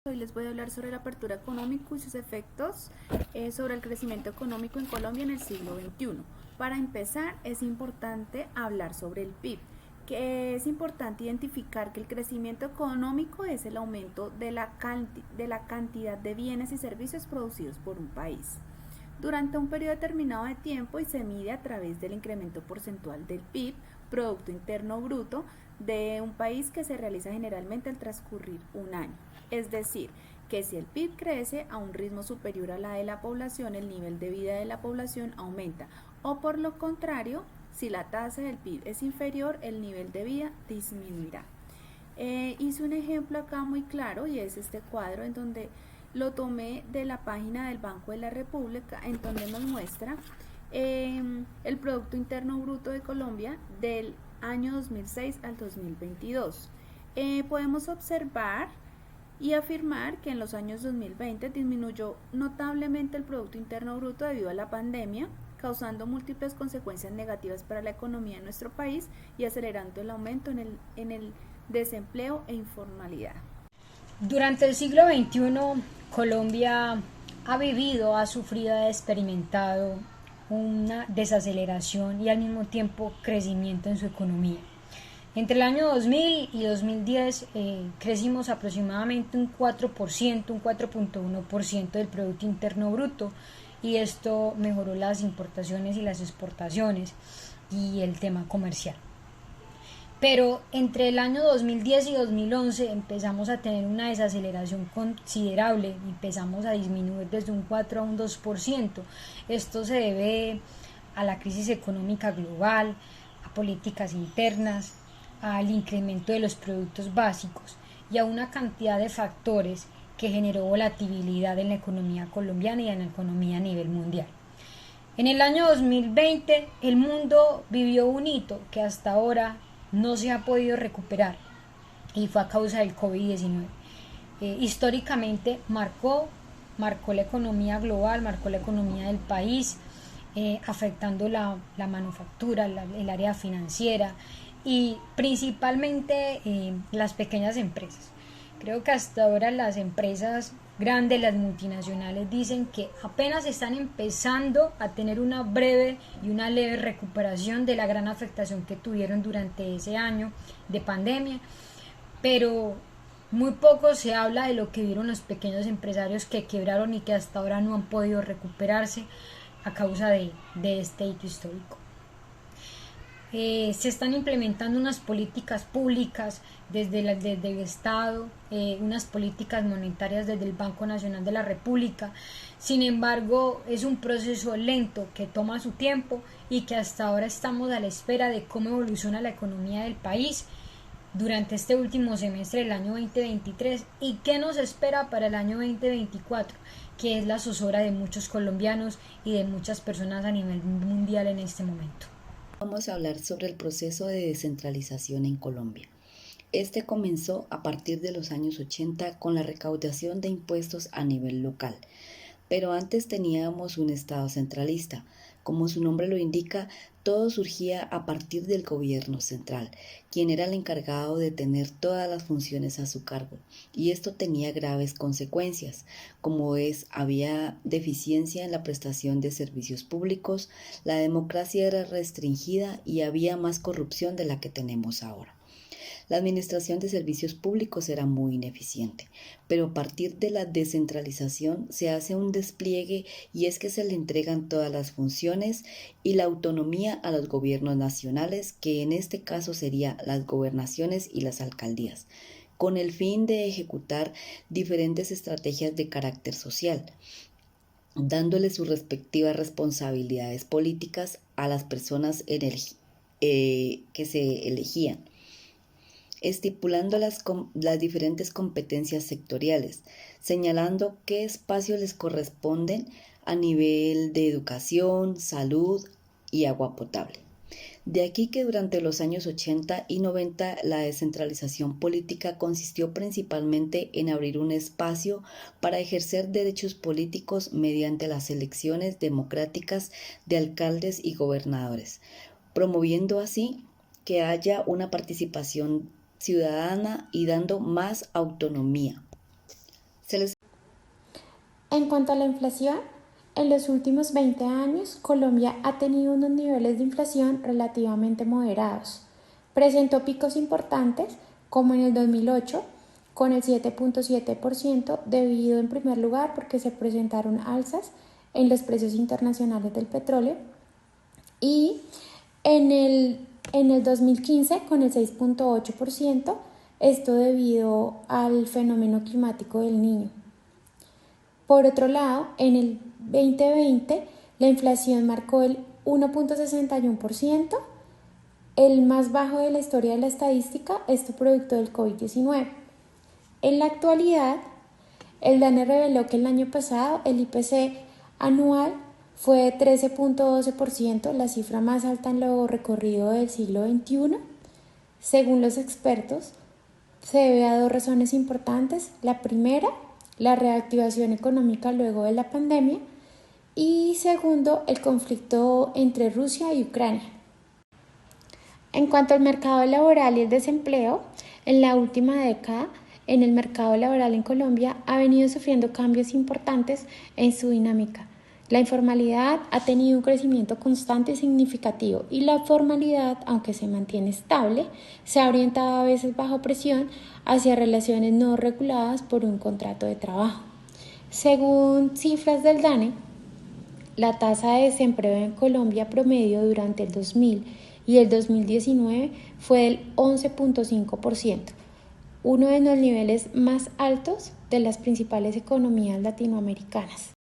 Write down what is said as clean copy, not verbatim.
Hoy les voy a hablar sobre la apertura económica y sus efectos sobre el crecimiento económico en Colombia en el siglo XXI. Para empezar, es importante hablar sobre el PIB, que es importante identificar que el crecimiento económico es el aumento de la cantidad de bienes y servicios producidos por un país durante un periodo determinado de tiempo y se mide a través del incremento porcentual del PIB, Producto Interno Bruto, de un país que se realiza generalmente al transcurrir un año. Es decir, que si el PIB crece a un ritmo superior a la de la población, el nivel de vida de la población aumenta, o por lo contrario, si la tasa del PIB es inferior, el nivel de vida disminuirá. Hice un ejemplo acá muy claro y es este cuadro en donde lo tomé de la página del Banco de la República, en donde nos muestra el Producto Interno Bruto de Colombia del año 2006 al 2022. Podemos observar y afirmar que en los años 2020 disminuyó notablemente el Producto Interno Bruto debido a la pandemia, causando múltiples consecuencias negativas para la economía de nuestro país y acelerando el aumento en el desempleo e informalidad. Durante el siglo XXI, Colombia ha vivido, ha sufrido, ha experimentado una desaceleración y al mismo tiempo crecimiento en su economía. Entre el año 2000 y 2010 crecimos aproximadamente un 4%, un 4.1% del Producto Interno Bruto, y esto mejoró las importaciones y las exportaciones y el tema comercial. Pero entre el año 2010 y 2011 empezamos a tener una desaceleración considerable, empezamos a disminuir desde un 4 a un 2%. Esto se debe a la crisis económica global, a políticas internas, al incremento de los productos básicos y a una cantidad de factores que generó volatilidad en la economía colombiana y en la economía a nivel mundial. En el año 2020 el mundo vivió un hito que hasta ahora no se ha podido recuperar y fue a causa del COVID-19. Históricamente marcó la economía global, marcó la economía del país, afectando la manufactura, el área financiera y principalmente las pequeñas empresas. Creo que hasta ahora las empresas grandes, las multinacionales, dicen que apenas están empezando a tener una breve y una leve recuperación de la gran afectación que tuvieron durante ese año de pandemia, pero muy poco se habla de lo que vieron los pequeños empresarios que quebraron y que hasta ahora no han podido recuperarse a causa de este hito histórico. Se están implementando unas políticas públicas desde el Estado, unas políticas monetarias desde el Banco Nacional de la República. Sin embargo, es un proceso lento que toma su tiempo y que hasta ahora estamos a la espera de cómo evoluciona la economía del país durante este último semestre del año 2023 y qué nos espera para el año 2024, que es la zozobra de muchos colombianos y de muchas personas a nivel mundial en este momento. Vamos a hablar sobre el proceso de descentralización en Colombia. Este comenzó a partir de los años 80 con la recaudación de impuestos a nivel local, pero antes teníamos un Estado centralista. Como su nombre lo indica, todo surgía a partir del gobierno central, quien era el encargado de tener todas las funciones a su cargo, y esto tenía graves consecuencias, había deficiencia en la prestación de servicios públicos, la democracia era restringida y había más corrupción de la que tenemos ahora. La administración de servicios públicos era muy ineficiente, pero a partir de la descentralización se hace un despliegue y es que se le entregan todas las funciones y la autonomía a los gobiernos nacionales, que en este caso serían las gobernaciones y las alcaldías, con el fin de ejecutar diferentes estrategias de carácter social, dándole sus respectivas responsabilidades políticas a las personas que se elegían, estipulando las diferentes competencias sectoriales, señalando qué espacios les corresponden a nivel de educación, salud y agua potable. De aquí que durante los años 80 y 90 la descentralización política consistió principalmente en abrir un espacio para ejercer derechos políticos mediante las elecciones democráticas de alcaldes y gobernadores, promoviendo así que haya una participación ciudadana y dando más autonomía. Se les En cuanto a la inflación, en los últimos 20 años, Colombia ha tenido unos niveles de inflación relativamente moderados. Presentó picos importantes, como en el 2008, con el 7.7%, debido en primer lugar porque se presentaron alzas en los precios internacionales del petróleo, y en el 2015 con el 6.8%, esto debido al fenómeno climático del Niño. Por otro lado, en el 2020 la inflación marcó el 1.61%, el más bajo de la historia de la estadística, esto producto del COVID-19. En la actualidad, el DANE reveló que el año pasado el IPC anual fue de 13.12%, la cifra más alta en lo recorrido del siglo XXI. Según los expertos, se debe a dos razones importantes. La primera, la reactivación económica luego de la pandemia, y segundo, el conflicto entre Rusia y Ucrania. En cuanto al mercado laboral y el desempleo, en la última década, en el mercado laboral en Colombia ha venido sufriendo cambios importantes en su dinámica. La informalidad ha tenido un crecimiento constante y significativo, y la formalidad, aunque se mantiene estable, se ha orientado a veces bajo presión hacia relaciones no reguladas por un contrato de trabajo. Según cifras del DANE, la tasa de desempleo en Colombia promedio durante el 2000 y el 2019 fue del 11.5%, uno de los niveles más altos de las principales economías latinoamericanas.